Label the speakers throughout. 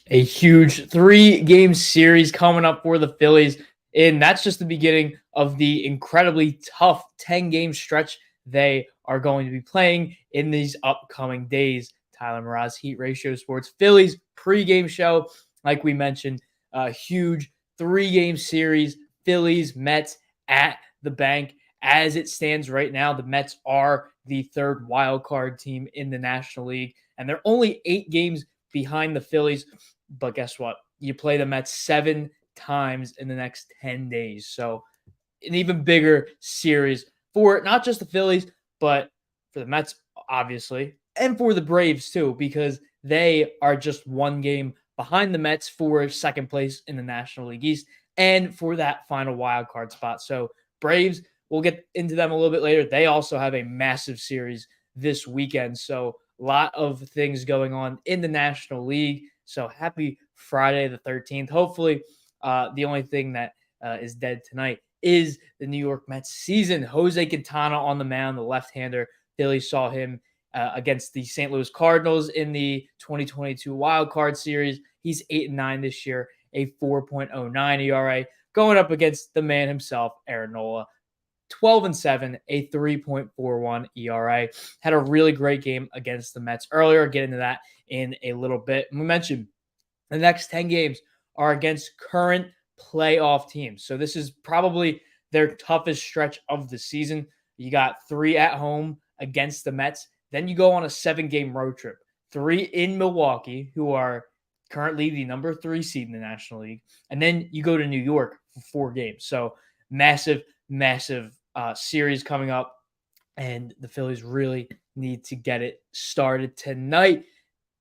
Speaker 1: A huge 3-game series coming up for the Phillies. And that's just the beginning of the incredibly tough 10-game stretch they are going to be playing in these upcoming days. Tyler Mroz, Heat Ratio Sports Phillies pregame show. Like we mentioned, a huge 3-game series. Phillies, Mets at the bank. As it stands right now, the Mets are the third wild card team in the National League, and they're only 8 games behind the Phillies. But guess what? You play the Mets 7 times in the next 10 days. So an even bigger series for not just the Phillies, but for the Mets, obviously, and for the Braves too, because they are just 1 game behind the Mets for second place in the National League East and for that final wild card spot. So Braves, we'll get into them a little bit later. They also have a massive series this weekend. So a lot of things going on in the National League. So happy Friday the 13th. Hopefully, the only thing that is dead tonight is the New York Mets season. Jose Quintana on the mound, the left-hander. Phillies saw him against the St. Louis Cardinals in the 2022 Wild Card Series. He's 8-9 this year, a 4.09 ERA, going up against the man himself, Aaron Nola. 12-7, a 3.41 ERA. Had a really great game against the Mets earlier. I'll get into that in a little bit. We mentioned the next 10 games are against current playoff teams. So this is probably their toughest stretch of the season. You got 3 at home against the Mets. Then you go on a 7-game road trip. 3 in Milwaukee, who are currently the number 3 seed in the National League. And then you go to New York for 4 games. So massive series coming up, and the Phillies really need to get it started tonight.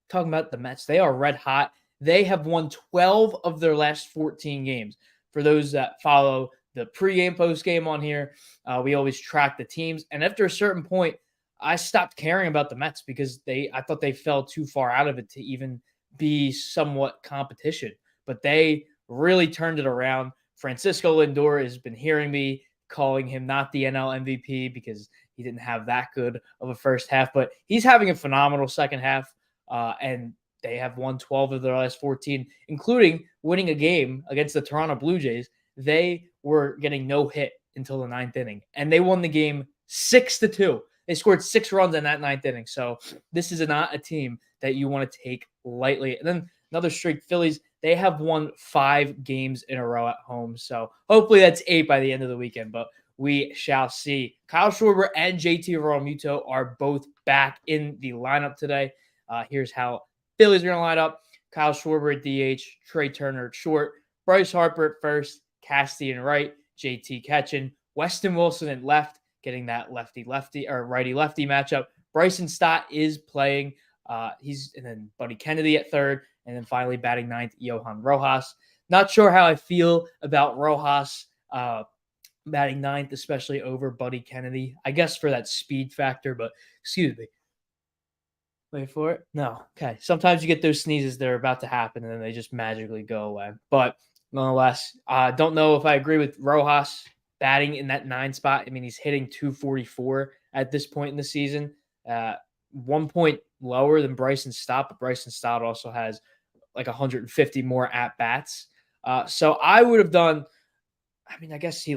Speaker 1: Talking about the Mets, they are red hot. They have won 12 of their last 14 games. For those that follow the pregame, postgame on here, we always track the teams. And after a certain point, I stopped caring about the Mets because I thought they fell too far out of it to even be somewhat competition. But they really turned it around. Francisco Lindor has been hearing me calling him not the NL MVP because he didn't have that good of a first half, but he's having a phenomenal second half. And they have won 12 of their last 14, including winning a game against the Toronto Blue Jays. They were getting no hit until the 9th inning, and they won the game 6-2. They scored 6 runs in that 9th inning. So this is not a team that you want to take lightly. And then another streak, Phillies, they have won 5 games in a row at home. So hopefully that's 8 by the end of the weekend, but we shall see. Kyle Schwarber and JT Realmuto are both back in the lineup today. Here's how Phillies are going to line up. Kyle Schwarber at DH, Trey Turner at short, Bryce Harper at first, Castian right, JT catching, Weston Wilson at left, getting that lefty-lefty or righty-lefty matchup. Bryson Stott is playing. And then Buddy Kennedy at third, and then finally batting ninth, Johan Rojas. Not sure how I feel about Rojas batting ninth, especially over Buddy Kennedy. I guess for that speed factor, but excuse me. Wait for it. No. Okay. Sometimes you get those sneezes that are about to happen and then they just magically go away. But nonetheless, I don't know if I agree with Rojas batting in that 9 spot. I mean, he's hitting 244 at this point in the season. 1 point lower than Bryson Stott, but Bryson Stott also has like 150 more at-bats. So I would have done, I mean, I guess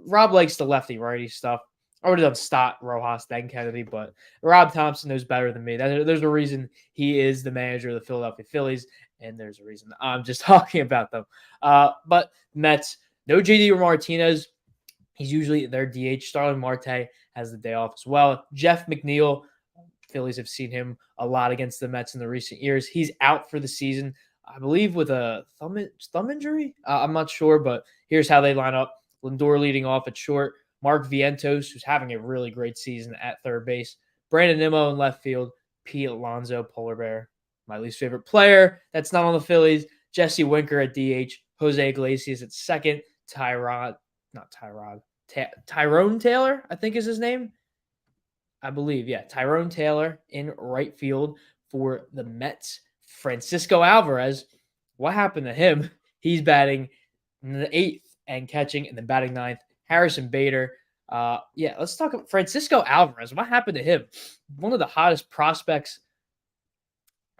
Speaker 1: Rob likes the lefty-righty stuff. I would have done Stott, Rojas, then Kennedy, but Rob Thompson knows better than me. There's a reason he is the manager of the Philadelphia Phillies, and there's a reason I'm just talking about them. But Mets, no JD Martinez. He's usually their DH. Starlin Marte has the day off as well. Jeff McNeil, Phillies have seen him a lot against the Mets in the recent years. He's out for the season, I believe, with a thumb injury. I'm not sure, but here's how they line up. Lindor leading off at short. Mark Vientos, who's having a really great season at third base. Brandon Nimmo in left field. Pete Alonso, Polar Bear, my least favorite player that's not on the Phillies. Jesse Winker at DH. Jose Iglesias at second. Tyrone Taylor, I think is his name. I believe, yeah. Tyrone Taylor in right field for the Mets. Francisco Alvarez, what happened to him? He's batting in the 8th and catching, and then batting 9th. Harrison Bader. Let's talk about Francisco Alvarez. What happened to him? One of the hottest prospects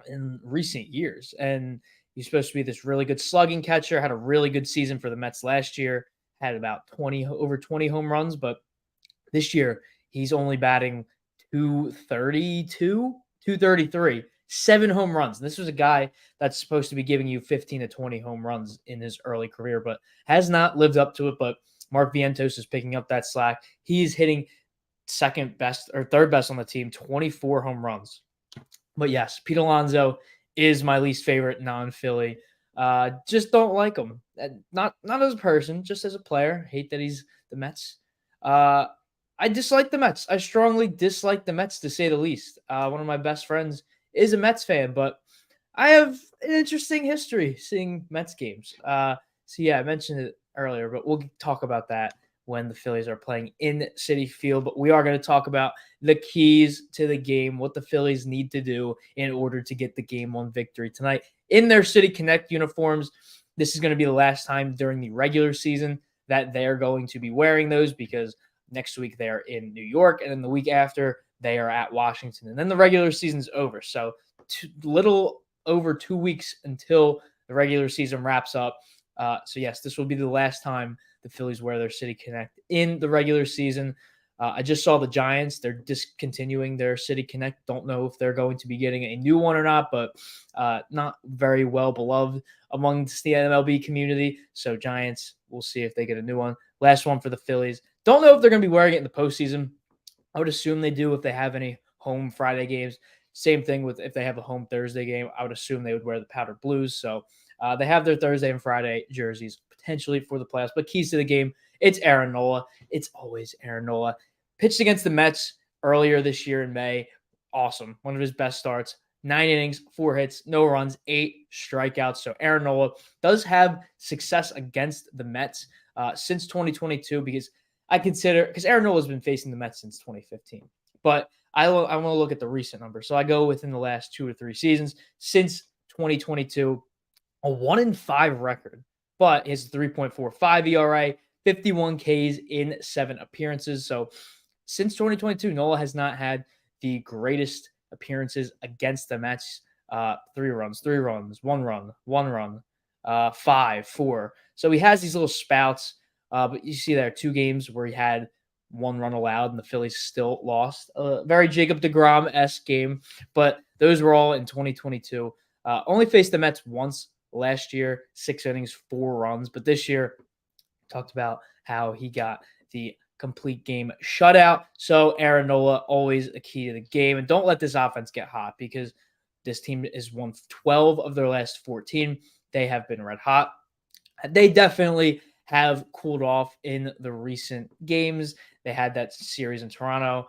Speaker 1: in recent years. And He's supposed to be this really good slugging catcher, had a really good season for the Mets last year, had about over 20 home runs, but this year he's only batting 232, 233, 7 home runs. This was a guy that's supposed to be giving you 15 to 20 home runs in his early career, but has not lived up to it. But Mark Vientos is picking up that slack. He's hitting second best or third best on the team, 24 home runs. But yes, Pete Alonso is my least favorite non-Philly. Just don't like him. Not as a person, just as a player. Hate that he's the Mets. I dislike the Mets. I strongly dislike the Mets, to say the least. One of my best friends is a Mets fan, but I have an interesting history seeing Mets games. So yeah, I mentioned it earlier, but we'll talk about that when the Phillies are playing in Citi Field. But we are going to talk about the keys to the game, what the Phillies need to do in order to get the Game 1 victory tonight in their City Connect uniforms. This is going to be the last time during the regular season that they're going to be wearing those, because next week they're in New York, and then the week after they are at Washington, and then the regular season's over. So little over 2 weeks until the regular season wraps up. So yes, this will be the last time the Phillies wear their City Connect in the regular season. I just saw the Giants. They're discontinuing their City Connect. Don't know if they're going to be getting a new one or not, but not very well beloved amongst the MLB community. So Giants, we'll see if they get a new one. Last one for the Phillies. Don't know if they're going to be wearing it in the postseason. I would assume they do if they have any home Friday games. Same thing with if they have a home Thursday game. I would assume they would wear the powder blues. So they have their Thursday and Friday jerseys potentially for the playoffs. But keys to the game, it's Aaron Nola. It's always Aaron Nola. Pitched against the Mets earlier this year in May. Awesome. One of his best starts. 9 innings, 4 hits, no runs, 8 strikeouts. So Aaron Nola does have success against the Mets since 2022, because Aaron Nola has been facing the Mets since 2015. But I want to look at the recent numbers. So I go within the last 2 or 3 seasons. Since 2022, a 1-5 record, but his 3.45 ERA, 51 Ks in 7 appearances. So since 2022, Nola has not had the greatest appearances against the Mets. 3 runs, 1 run, 5, 4. So he has these little spouts. But you see there 2 games where he had 1 run allowed and the Phillies still lost. Very Jacob deGrom-esque game, but those were all in 2022. Only faced the Mets once last year, 6 innings, 4 runs. But this year, talked about how he got the complete game shutout. So Aaron Nola, always a key to the game. And don't let this offense get hot, because this team has won 12 of their last 14. They have been red hot. They definitely have cooled off in the recent games. They had that series in Toronto.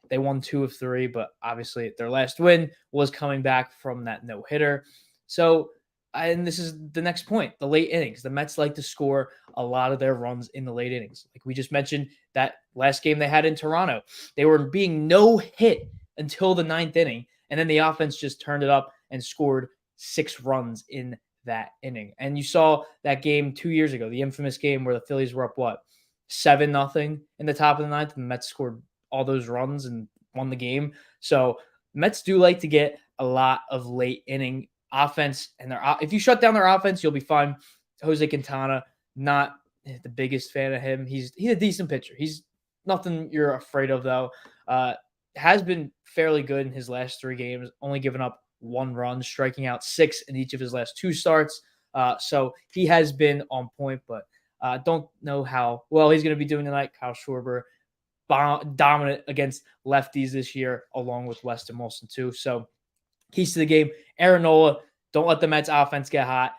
Speaker 1: They won 2 of 3, but obviously their last win was coming back from that no-hitter. So, and this is the next point, the late innings. The Mets like to score a lot of their runs in the late innings. Like we just mentioned, that last game they had in Toronto, they were being no hit until the 9th inning, and then the offense just turned it up and scored 6 runs in that inning. And you saw that game 2 years ago, the infamous game where the Phillies were up, 7-0 in the top of the 9th, and the Mets scored all those runs and won the game. So Mets do like to get a lot of late inning offense, and if you shut down their offense, you'll be fine. Jose Quintana, not the biggest fan of him. He's a decent pitcher. He's nothing you're afraid of, though. Has been fairly good in his last 3 games, only given up 1 run, striking out 6 in each of his last 2 starts. So he has been on point, but don't know how well he's going to be doing tonight. Kyle Schwarber, dominant against lefties this year, along with Weston Wilson too. So keys to the game, Aaron Nola. Don't let the Mets offense get hot,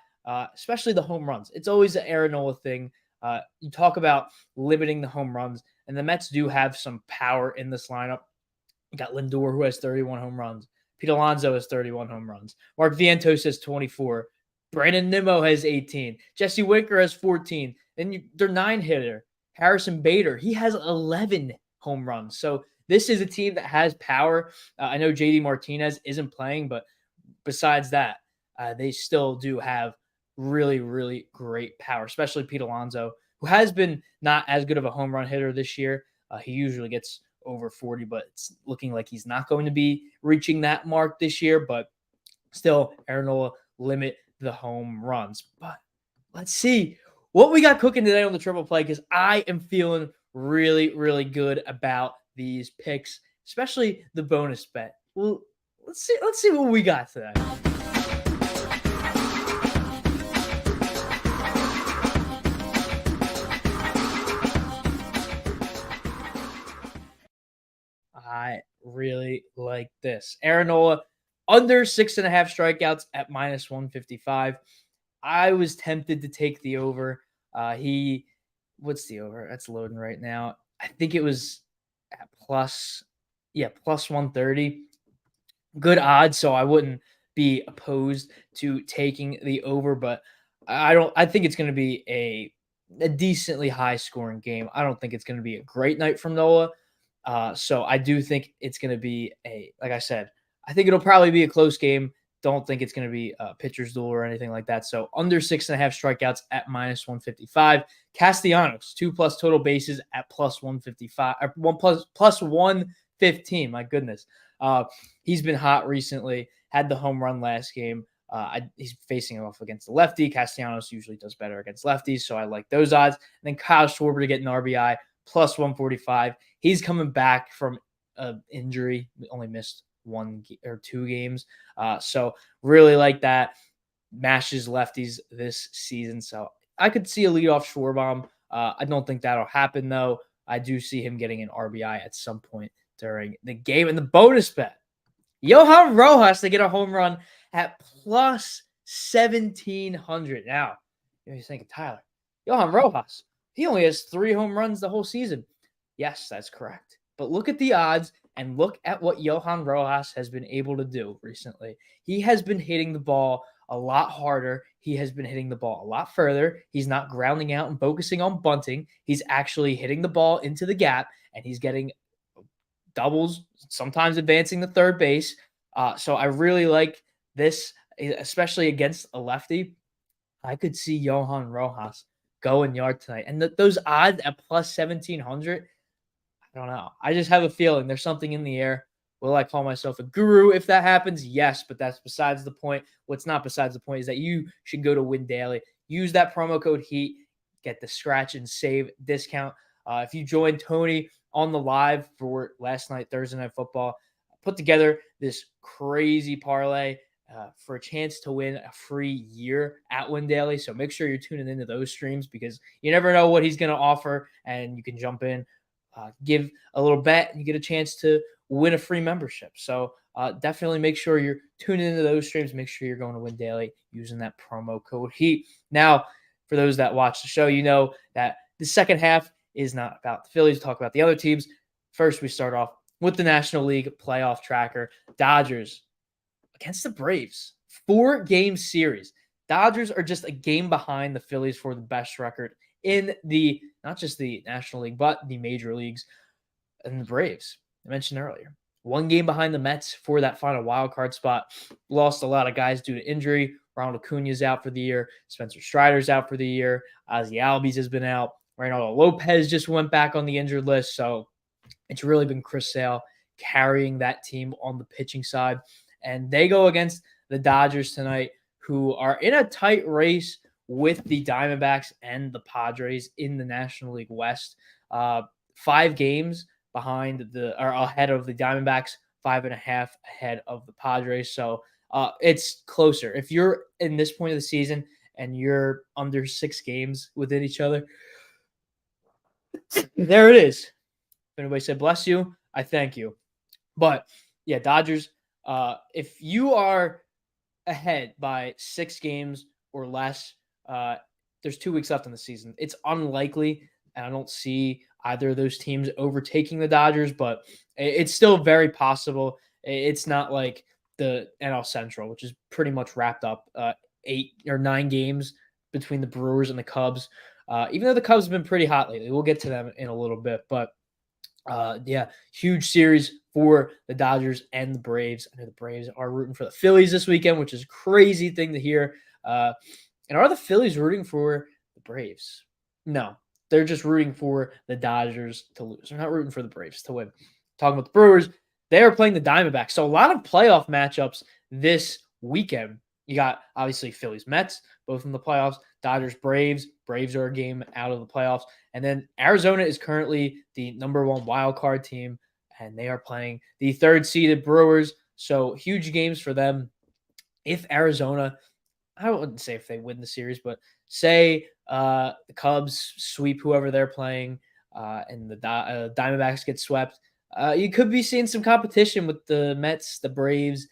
Speaker 1: especially the home runs. It's always an Aaron Nola thing. You talk about limiting the home runs, and the Mets do have some power in this lineup. You got Lindor, who has 31 home runs. Pete Alonso has 31 home runs. Mark Vientos has 24. Brandon Nimmo has 18. Jesse Winker has 14. Then their 9-hitter, Harrison Bader, he has 11 home runs. So this is a team that has power. I know JD Martinez isn't playing, but besides that, they still do have really, really great power, especially Pete Alonso, who has been not as good of a home run hitter this year. He usually gets over 40, but it's looking like he's not going to be reaching that mark this year. But still, Aaron Nola limit the home runs. But let's see what we got cooking today on the triple play, because I am feeling really, really good about these picks, especially the bonus bet. Well, let's see what we got today. I really like this. Aaron Nola, under 6.5 strikeouts at minus 155. I was tempted to take the over. What's the over? That's loading right now. I think it was at plus 130. Good odds, so I wouldn't be opposed to taking the over, but I think it's going to be a decently high scoring game. I don't think it's going to be a great night from Nola. So I do think it's going to be like I said, I think it'll probably be a close game. Don't think it's going to be a pitcher's duel or anything like that. So under 6.5 strikeouts at minus 155. Castellanos, 2+ total bases at plus 155, or plus 115. My goodness. He's been hot recently, had the home run last game. He's facing off against the lefty. Castellanos usually does better against lefties, so I like those odds. And then Kyle Schwarber to get an RBI, plus 145. He's coming back from an injury. We only missed 1 or 2 games. So really like that. Mashes lefties this season. So I could see a leadoff Schwarber. I don't think that'll happen, though. I do see him getting an RBI at some point during the game. And the bonus bet, Johan Rojas to get a home run at plus 1,700. Now, you're thinking, Tyler, Johan Rojas, he only has 3 home runs the whole season. Yes, that's correct. But look at the odds and look at what Johan Rojas has been able to do recently. He has been hitting the ball a lot harder. He has been hitting the ball a lot further. He's not grounding out and focusing on bunting. He's actually hitting the ball into the gap, and he's getting doubles, sometimes advancing to third base. So I really like this, especially against a lefty. I could see Johan Rojas going yard tonight. And those odds at plus 1,700, I don't know. I just have a feeling there's something in the air. Will I call myself a guru if that happens? Yes, but that's besides the point. What's not besides the point is that you should go to Win Daily. Use that promo code HEAT. Get the scratch and save discount. If you join Tony on the live for last night, Thursday Night Football, put together this crazy parlay for a chance to win a free year at Win Daily. So make sure you're tuning into those streams, because you never know what he's going to offer, and you can jump in, give a little bet, and you get a chance to win a free membership. So definitely make sure you're tuning into those streams. Make sure you're going to Win Daily using that promo code HEAT. Now, for those that watch the show, you know that the second half is not about the Phillies. We'll talk about the other teams. First, we start off with the National League playoff tracker. Dodgers against the Braves. 4-game series. Dodgers are just a game behind the Phillies for the best record in not just the National League, but the major leagues. And the Braves, I mentioned earlier, 1 game behind the Mets for that final wild card spot. Lost a lot of guys due to injury. Ronald Acuna's out for the year. Spencer Strider's out for the year. Ozzie Albies has been out. Reynaldo Lopez just went back on the injured list. So it's really been Chris Sale carrying that team on the pitching side. And they go against the Dodgers tonight, who are in a tight race with the Diamondbacks and the Padres in the National League West. 5 games ahead of the Diamondbacks, 5.5 ahead of the Padres. So it's closer. If you're in this point of the season and you're under 6 games within each other, there it is. If anybody said bless you, I thank you. But yeah, Dodgers, if you are ahead by 6 games or less, there's 2 weeks left in the season. It's unlikely, and I don't see either of those teams overtaking the Dodgers, but it's still very possible. It's not like the NL Central, which is pretty much wrapped up, 8 or 9 games between the Brewers and the Cubs. Even though the Cubs have been pretty hot lately. We'll get to them in a little bit. But, yeah, huge series for the Dodgers and the Braves. I know the Braves are rooting for the Phillies this weekend, which is a crazy thing to hear. And are the Phillies rooting for the Braves? No, they're just rooting for the Dodgers to lose. They're not rooting for the Braves to win. Talking about the Brewers, they are playing the Diamondbacks. So a lot of playoff matchups this weekend. You got obviously Phillies, Mets, both in the playoffs. Dodgers, Braves. Braves are a game out of the playoffs. And then Arizona is currently the number one wild card team, and they are playing the third seeded Brewers. So huge games for them. If Arizona, I wouldn't say if they win the series, but say the Cubs sweep whoever they're playing, and the Diamondbacks get swept, you could be seeing some competition with the Mets, the Braves,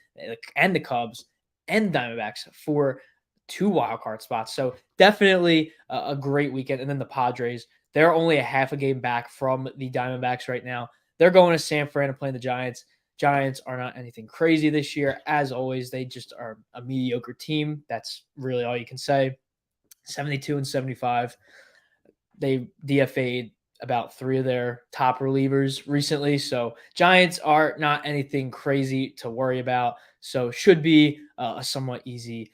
Speaker 1: and the Cubs and the Diamondbacks for 2 wildcard spots. So definitely a great weekend. And then the Padres, they're only a half a game back from the Diamondbacks right now. They're going to San Fran and playing the Giants. Giants are not anything crazy this year. As always, they just are a mediocre team. That's really all you can say. 72 and 75. They DFA'd about 3 of their top relievers recently. So Giants are not anything crazy to worry about. So should be a somewhat easy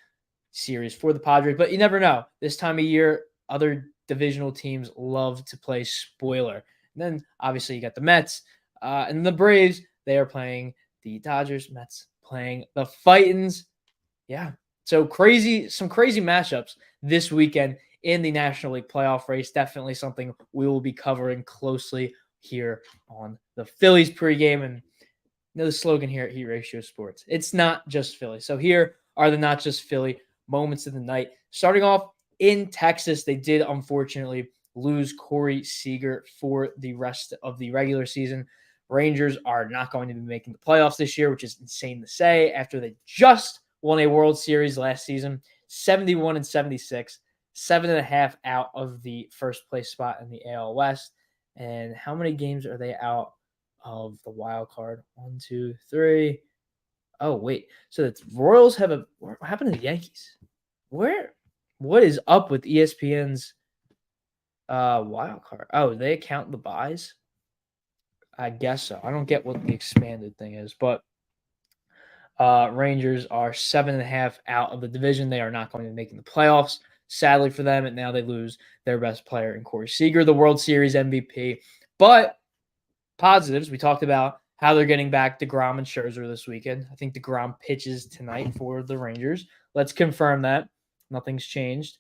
Speaker 1: series for the Padres. But you never know. This time of year, other divisional teams love to play spoiler. And then obviously you got the Mets and the Braves. They are playing the Dodgers. Mets playing the Titans. Yeah. So some crazy matchups this weekend in the National League playoff race. Definitely something we will be covering closely here on the Phillies pregame. And the slogan here at Heat Ratio Sports. It's not just Philly. So here are the not just Philly moments of the night. Starting off in Texas, they did unfortunately lose Corey Seager for the rest of the regular season. Rangers are not going to be making the playoffs this year, which is insane to say after they just won a World Series last season, 71 and 76, 7.5 out of the first place spot in the AL West. And how many games are they out of the wild card? 1, 2, 3. Oh, wait. So the Royals have what happened to the Yankees? What is up with ESPN's wild card? Oh, they count the buys? I guess so. I don't get what the expanded thing is, but Rangers are 7.5 out of the division. They are not going to be making the playoffs, sadly for them. And now they lose their best player in Corey Seager, the World Series MVP. But positives, we talked about how they're getting back DeGrom and Scherzer this weekend. I think DeGrom pitches tonight for the Rangers. Let's confirm that. Nothing's changed.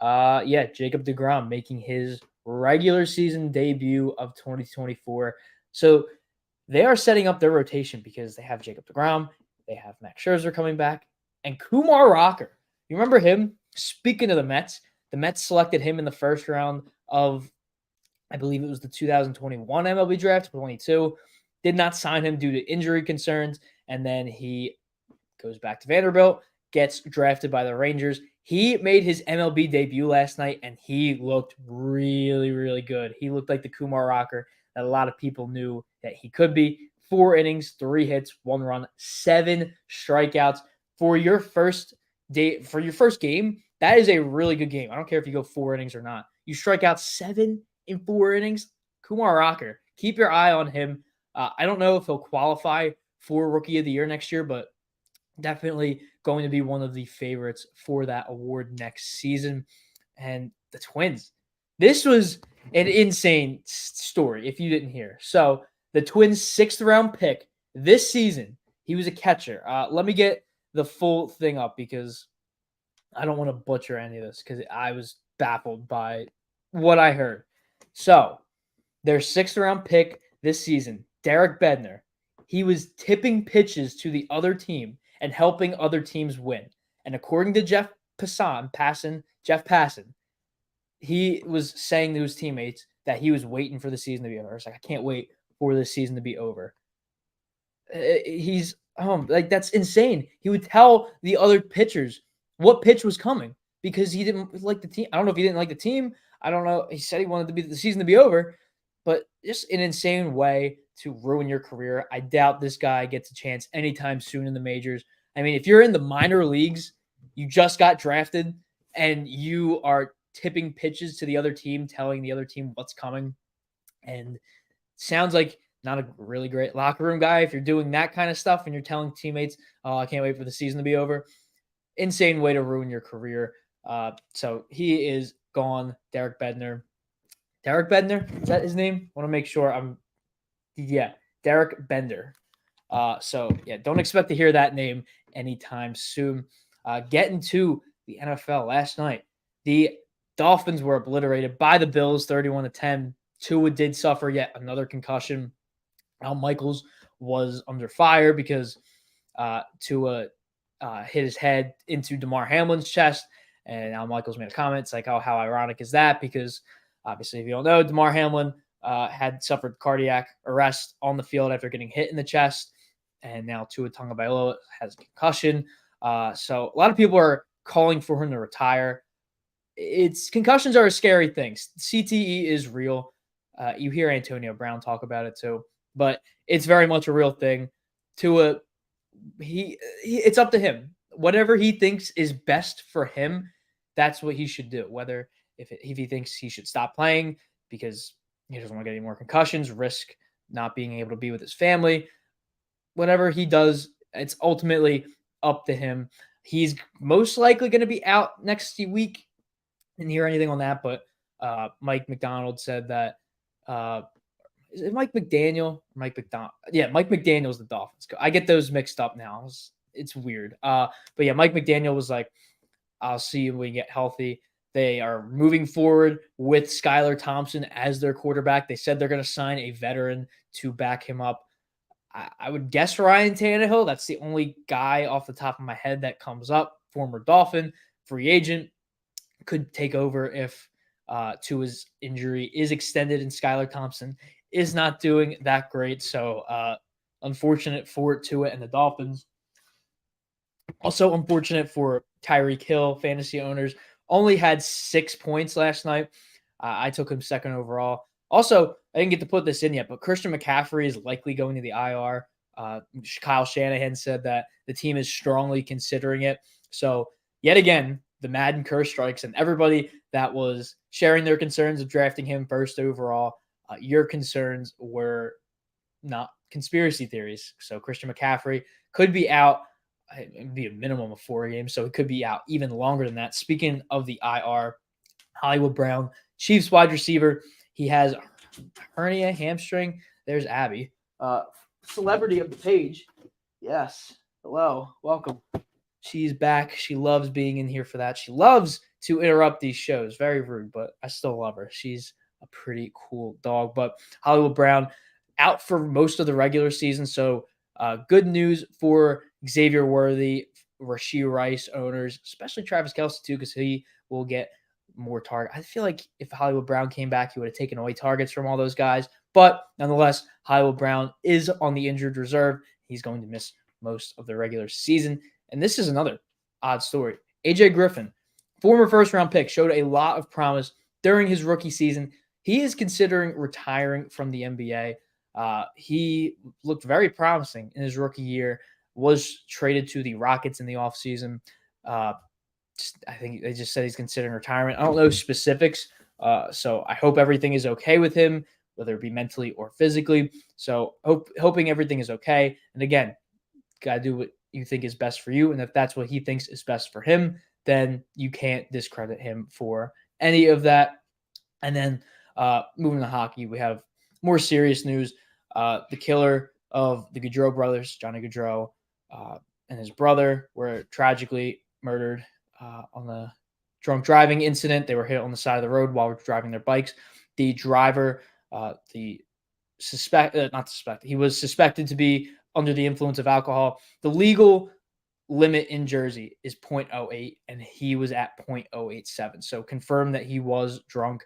Speaker 1: Jacob DeGrom making his regular season debut of 2024. So they are setting up their rotation because they have Jacob DeGrom, they have Max Scherzer coming back, and Kumar Rocker. You remember him? Speaking of the Mets selected him in the first round of, I believe it was the 2021 MLB draft, 22. Did not sign him due to injury concerns, and then he goes back to Vanderbilt, gets drafted by the Rangers. He made his MLB debut last night, and he looked really, really good. He looked like the Kumar Rocker that a lot of people knew that he could be. 4 innings, 3 hits, 1 run, 7 strikeouts for your first game. That is a really good game. I don't care if you go 4 innings or not. You strike out 7 in 4 innings. Kumar Rocker, keep your eye on him. I don't know if he'll qualify for Rookie of the Year next year, but definitely going to be one of the favorites for that award next season. And the Twins. This was an insane story if you didn't hear. So the Twins' 6th round pick this season, he was a catcher. Let me get the full thing up because I don't want to butcher any of this because I was baffled by what I heard. So their 6th round pick this season, Derek Bednar, he was tipping pitches to the other team and helping other teams win. And according to Jeff Passan, he was saying to his teammates that he was waiting for the season to be over. It's like, I can't wait for this season to be over. He's that's insane. He would tell the other pitchers what pitch was coming because he didn't like the team. I don't know if he didn't like the team. I don't know. He said he wanted the season to be over, but just an insane way to ruin your career. I doubt this guy gets a chance anytime soon in the majors. I mean, if you're in the minor leagues, you just got drafted and you are tipping pitches to the other team, telling the other team what's coming. And sounds like not a really great locker room guy if you're doing that kind of stuff and you're telling teammates, oh, I can't wait for the season to be over. Insane way to ruin your career. So he is gone, Derek Bednar. Derek Bednar? Is that his name? I want to make sure Derek Bender. Don't expect to hear that name anytime soon. Getting to the NFL last night, the Dolphins were obliterated by the Bills, 31-10. Tua did suffer yet another concussion. Al Michaels was under fire because Tua hit his head into Damar Hamlin's chest, and Al Michaels made a comment. It's like, oh, how ironic is that? Because obviously, if you don't know, Damar Hamlin had suffered cardiac arrest on the field after getting hit in the chest, and now Tua Tagovailoa has a concussion. So a lot of people are calling for him to retire. Concussions are a scary thing. CTE is real. You hear Antonio Brown talk about it too, but it's very much a real thing. Tua, it's up to him. Whatever he thinks is best for him, that's what he should do. Whether if he thinks he should stop playing because he doesn't want to get any more concussions, risk not being able to be with his family, whatever he does, it's ultimately up to him. He's most likely going to be out next week. Didn't hear anything on that, but Mike McDonald said that is it Mike McDaniel? Mike McDonald. Yeah, Mike McDaniel's the Dolphins. I get those mixed up now. It's weird. But yeah, Mike McDaniel was like, I'll see you when you get healthy. They are moving forward with Skylar Thompson as their quarterback. They said they're going to sign a veteran to back him up. I would guess Ryan Tannehill. That's the only guy off the top of my head that comes up. Former Dolphin, free agent, could take over if Tua's injury is extended and Skylar Thompson is not doing that great. So unfortunate for Tua and the Dolphins. Also unfortunate for Tyreek Hill, fantasy owners. Only had 6 points last night. I took him second overall. Also, I didn't get to put this in yet, but Christian McCaffrey is likely going to the IR. Kyle Shanahan said that the team is strongly considering it. So yet again, the Madden curse strikes, and everybody that was sharing their concerns of drafting him first overall, your concerns were not conspiracy theories. So Christian McCaffrey could be out. It'd be a minimum of 4 games, so it could be out even longer than that. Speaking of the IR, Hollywood Brown, Chiefs wide receiver, he has hernia, hamstring. There's Abby, celebrity of the page. Yes, hello, welcome. She's back. She loves being in here for that. She loves to interrupt these shows. Very rude, but I still love her. She's a pretty cool dog. But Hollywood Brown out for most of the regular season, so good news for Xavier Worthy, Rashee Rice owners, especially Travis Kelce too, because he will get more target. I feel like if Hollywood Brown came back, he would have taken away targets from all those guys. But nonetheless, Hollywood Brown is on the injured reserve. He's going to miss most of the regular season. And this is another odd story. AJ Griffin, former first-round pick, showed a lot of promise during his rookie season. He is considering retiring from the NBA. He looked very promising in his rookie year, was traded to the Rockets in the offseason. I think they just said he's considering retirement. I don't know specifics, so I hope everything is okay with him, whether it be mentally or physically. So hoping everything is okay. And again, got to do what you think is best for you. And if that's what he thinks is best for him, then you can't discredit him for any of that. And then moving to hockey, we have more serious news. The killer of the Gaudreau brothers, Johnny Gaudreau, and his brother were tragically murdered on the drunk driving incident. They were hit on the side of the road while driving their bikes. The driver, he was suspected to be under the influence of alcohol. The legal limit in Jersey is 0.08, and he was at 0.087. So confirmed that he was drunk.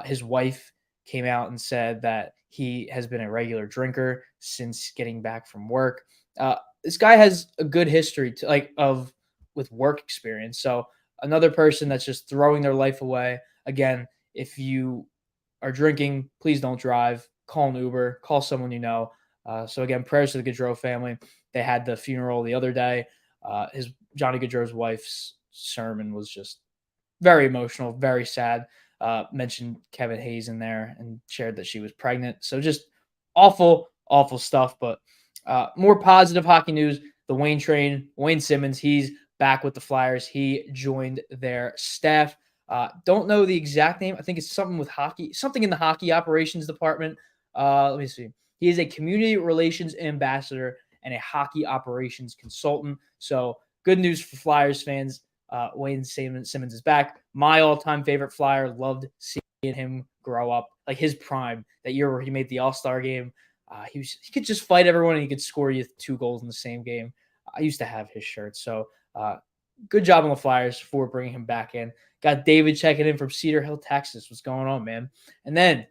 Speaker 1: His wife came out and said that he has been a regular drinker since getting back from work. This guy has a good history with work experience. So another person that's just throwing their life away. Again, if you are drinking, please don't drive. Call an Uber. Call someone you know. So again, prayers to the Gaudreau family. They had the funeral the other day. Johnny Gaudreau's wife's sermon was just very emotional, very sad. Mentioned Kevin Hayes in there and shared that she was pregnant. So just awful, awful stuff. But more positive hockey news. The Wayne train, Wayne Simmons, he's back with the Flyers. He joined their staff. Don't know the exact name. I think it's something with hockey, something in the hockey operations department. Let me see. He is a community relations ambassador and a hockey operations consultant. So good news for Flyers fans. Wayne Simmons is back. My all-time favorite Flyer. Loved seeing him grow up, like his prime. That year where he made the All-Star game, he could just fight everyone and he could score you 2 goals in the same game. I used to have his shirt, so good job on the Flyers for bringing him back in. Got David checking in from Cedar Hill, Texas. What's going on, man? And then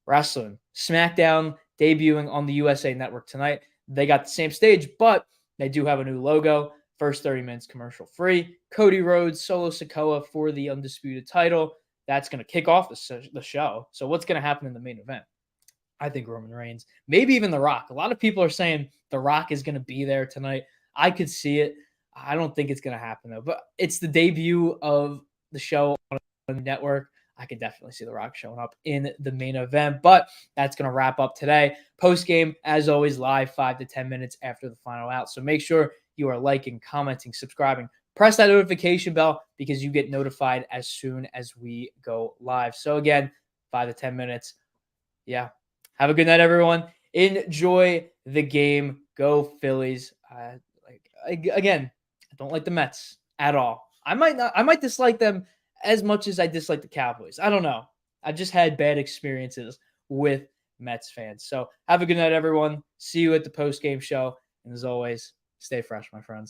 Speaker 1: wrestling, SmackDown debuting on the USA Network tonight. They got the same stage, but they do have a new logo. First 30 minutes commercial free. Cody Rhodes, Solo Sikoa for the undisputed title. That's going to kick off the show. So what's going to happen in the main event? I think Roman Reigns, maybe even The Rock. A lot of people are saying The Rock is going to be there tonight. I could see it. I don't think it's going to happen, though. But it's the debut of the show on the network. I could definitely see The Rock showing up in the main event. But that's going to wrap up today. Post-game, as always, live 5 to 10 minutes after the final out. So make sure you are liking, commenting, subscribing. Press that notification bell because you get notified as soon as we go live. So again, 5 to 10 minutes. Yeah. Have a good night, everyone. Enjoy the game. Go Phillies. Again, I don't like the Mets at all. I might dislike them as much as I dislike the Cowboys. I don't know. I've just had bad experiences with Mets fans. So have a good night, everyone. See you at the post-game show. And as always, stay fresh, my friends.